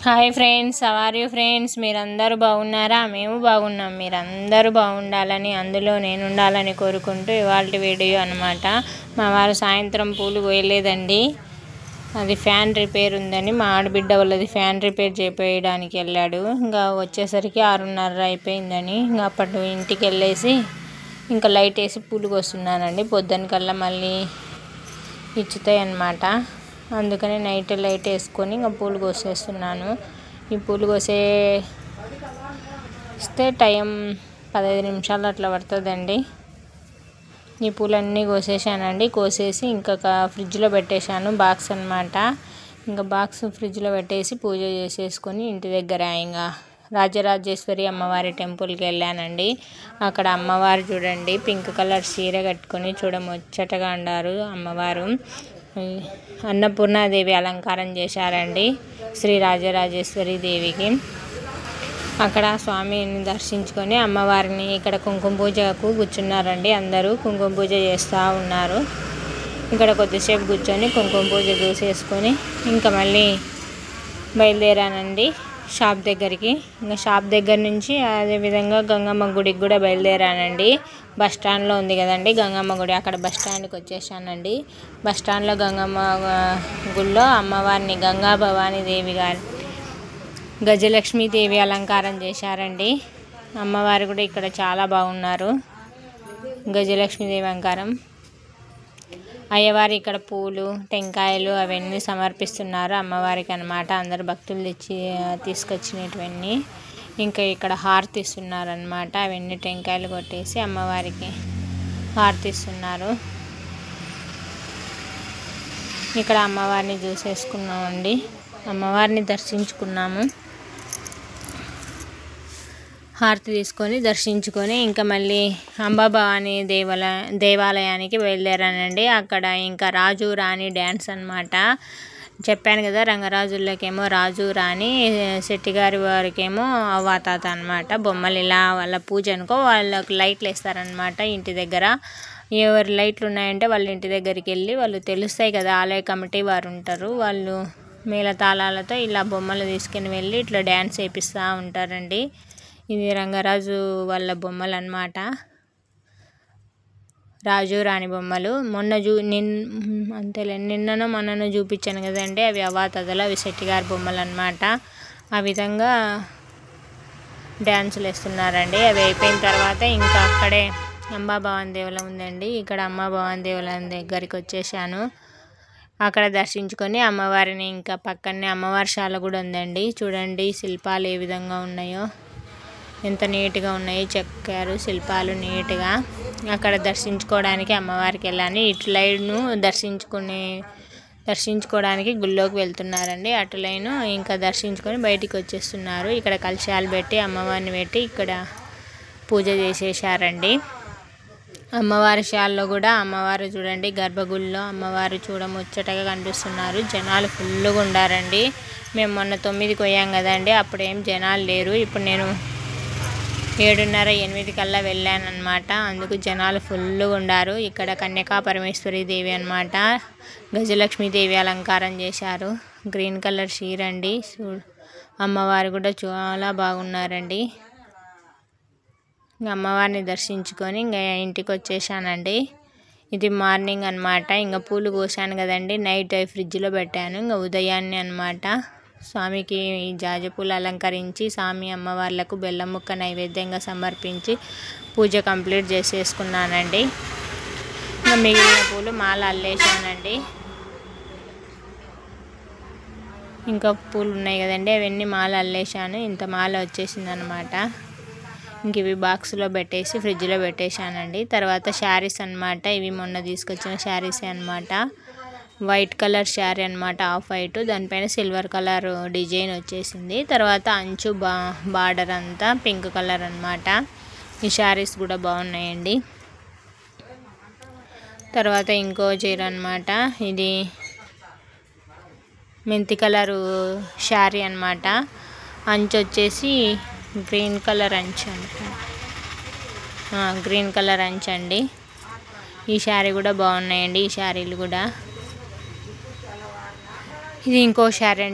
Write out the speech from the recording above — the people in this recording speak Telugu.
Hi friends, how are you friends? మీరందరూ బాగున్నారా? మేము బాగున్నాం. మీరందరూ బాగుండాలని, అందులో నేను ఉండాలని కోరుకుంటూ ఇవాళ వీడియో అనమాట. మా వారు సాయంత్రం పూలు కోయలేదండి. అది ఫ్యాన్ రిపేర్ ఉందని మా ఆడబిడ్డ వాళ్ళది ఫ్యాన్ రిపేర్ చేయించడానికి వెళ్ళాడు. ఇంకా వచ్చేసరికి 6:30 అయిపోయిందని ఇంకా అప్పటి ఇంటికి వెళ్ళేసి ఇంకా లైట్ వేసి పూలు కోస్తున్నానండి. పొద్దునకల్లా మళ్ళీ ఇచ్చుతాయి అన్నమాట. అందుకని నైట్ లైట్ వేసుకొని ఇంకా పూలు కోసేస్తున్నాను. ఈ పూలు కోసేస్తే టైం 15 నిమిషాలు అట్లా పడుతుందండి. ఈ పూలన్నీ కోసేసానండి. కోసేసి ఇంకా ఫ్రిడ్జ్లో పెట్టేశాను, బాక్స్ అన్నమాట. ఇంకా బాక్స్ ఫ్రిడ్జ్లో పెట్టేసి పూజ చేసేసుకొని ఇంటి దగ్గర ఇంకా రాజరాజేశ్వరి అమ్మవారి టెంపుల్కి వెళ్ళానండి. అక్కడ అమ్మవారు చూడండి, పింక్ కలర్ చీర కట్టుకొని చూడముచ్చటగా ఉన్నారు. అమ్మవారు అన్నపూర్ణాదేవి అలంకారం చేశారండి శ్రీ రాజరాజేశ్వరి దేవికి. అక్కడ స్వామిని దర్శించుకొని అమ్మవారిని ఇక్కడ కుంకుమ పూజకు కూర్చున్నారండి. అందరూ కుంకుమ పూజ చేస్తూ ఉన్నారు. ఇక్కడ కొద్దిసేపు కూర్చొని కుంకుమ పూజ చూసేసుకొని ఇంకా మళ్ళీ బయలుదేరానండి షాప్ దగ్గరికి. ఇంకా షాప్ దగ్గర నుంచి అదేవిధంగా గంగమ్మ గుడికి కూడా బయలుదేరానండి. బస్ స్టాండ్లో ఉంది కదండి గంగమ్మ గుడి, అక్కడ బస్ స్టాండ్కి వచ్చేసానండి. బస్ స్టాండ్లో గంగమ్మ గుడిలో అమ్మవారిని గంగా భవానీ దేవి గారి గజలక్ష్మీదేవి అలంకారం చేశారండి. అమ్మవారు కూడా ఇక్కడ చాలా బాగున్నారు. గజలక్ష్మీదేవి అలంకారం. అయ్యవారు ఇక్కడ పూలు టెంకాయలు అవన్నీ సమర్పిస్తున్నారు అమ్మవారికి అన్నమాట. అందరు భక్తులు తీసుకొచ్చినటువన్నీ ఇంకా ఇక్కడ హారతి ఇస్తున్నారు అన్నమాట. అవన్నీ టెంకాయలు కొట్టేసి అమ్మవారికి హారతి ఇస్తున్నారు. ఇక్కడ అమ్మవారిని చూసేసుకున్నామండి, అమ్మవారిని దర్శించుకున్నాము. హారతి తీసుకొని దర్శించుకొని ఇంకా మళ్ళీ అంబాభవాని దేవాలయానికి బయలుదేరానండి. అక్కడ ఇంకా రాజు రాణి డ్యాన్స్ అన్నమాట. చెప్పాను కదా, రంగరాజులకేమో రాజు రాణి, శెట్టిగారి వారికేమో అవ్వాతాత అనమాట. బొమ్మలు ఇలా వాళ్ళ పూజ అనుకో వాళ్ళకి లైట్లు వేస్తారనమాట ఇంటి దగ్గర. ఎవరు లైట్లు ఉన్నాయంటే వాళ్ళ ఇంటి దగ్గరికి వెళ్ళి వాళ్ళు తెలుస్తాయి కదా, ఆలయ కమిటీ వారు ఉంటారు, వాళ్ళు మేళతాళాలతో ఇలా బొమ్మలు తీసుకుని వెళ్ళి ఇట్లా డ్యాన్స్ వేపిస్తూ ఉంటారండి. ఇది రంగరాజు వాళ్ళ బొమ్మలు అన్నమాట, రాజు రాణి బొమ్మలు. నిన్ననో మొన్ననో చూపించాను కదండి, అవి అవ్వాతాతలు, అవి శెట్టిగారి బొమ్మలు అన్నమాట. ఆ విధంగా డ్యాన్సులు వేస్తున్నారండి. అవి అయిపోయిన తర్వాత ఇంకా అక్కడే అంబాభవాని దేవాలయం ఉందండి. ఇక్కడ అంబాభవాని దేవాలయం దగ్గరికి వచ్చేసాను. అక్కడ దర్శించుకొని అమ్మవారిని ఇంకా పక్కనే అమ్మవారి శాల కూడా ఉందండి. చూడండి శిల్పాలు ఏ విధంగా ఉన్నాయో, ఎంత నీట్గా ఉన్నాయో చెక్కారు శిల్పాలు నీట్గా. అక్కడ దర్శించుకోవడానికి అమ్మవారికి వెళ్ళాను. ఇటు లైన్ను దర్శించుకోవడానికి గుళ్ళోకి వెళ్తున్నారండి. అటు లైను ఇంకా దర్శించుకొని బయటికి వచ్చేస్తున్నారు. ఇక్కడ కలశాలు పెట్టి అమ్మవారిని పెట్టి ఇక్కడ పూజ చేసేసారండి. అమ్మవారి శాలలో కూడా అమ్మవారు చూడండి, గర్భగుడిలో అమ్మవారు చూడముచ్చటగా కనిపిస్తున్నారు. జనాలు ఫుల్గా ఉండారండి. మేము మొన్న 9కి పోయాం కదండి, అప్పుడేం జనాలు లేరు. ఇప్పుడు నేను 7:30, 8 కల్లా వెళ్ళాను అనమాట. అందుకు జనాలు ఫుల్గా ఉండారు. ఇక్కడ కన్యకా పరమేశ్వరి దేవి అనమాట, గజలక్ష్మీదేవి అలంకారం చేశారు. గ్రీన్ కలర్ చీర అండి. అమ్మవారు కూడా చాలా బాగున్నారండి. అమ్మవారిని దర్శించుకొని ఇంకా ఇంటికి వచ్చేసానండి. ఇది మార్నింగ్ అనమాట. ఇంకా పూలు కోసాను కదండి, నైట్ ఫ్రిడ్జ్లో పెట్టాను. ఇంకా ఉదయాన్నే అనమాట స్వామికి ఈ జాజపూలు అలంకరించి స్వామి అమ్మవార్లకు బెల్లం ముక్క నైవేద్యంగా సమర్పించి పూజ కంప్లీట్ చేసేసుకున్నానండి. ఇంకా మిగిలిన పూలు మాల అల్లేసానండి. ఇంకా పూలు ఉన్నాయి కదండి, అవన్నీ మాల అల్లేసాను. ఇంత మాల వచ్చేసింది అనమాట. ఇంక ఇవి బాక్స్లో పెట్టేసి ఫ్రిడ్జ్లో పెట్టేశానండి. తర్వాత శారీస్ అనమాట. ఇవి మొన్న తీసుకొచ్చిన శారీసే అనమాట. వైట్ కలర్ శారీ అనమాట, ఆఫ్ వైట్, దానిపైన సిల్వర్ కలర్ డిజైన్ వచ్చేసింది. తర్వాత అంచు బార్డర్ అంతా పింక్ కలర్ అనమాట. ఈ శారీస్ కూడా బాగున్నాయండి. తర్వాత ఇంకో చీర అనమాట, ఇది మెంతి కలరు శారీ అనమాట. అంచు వచ్చేసి గ్రీన్ కలర్ అంచు గ్రీన్ కలర్ అంచు అండి. ఈ శారీ కూడా బాగున్నాయండి. ఈ శారీలు కూడా, ఇది ఇంకో శారీ అండి.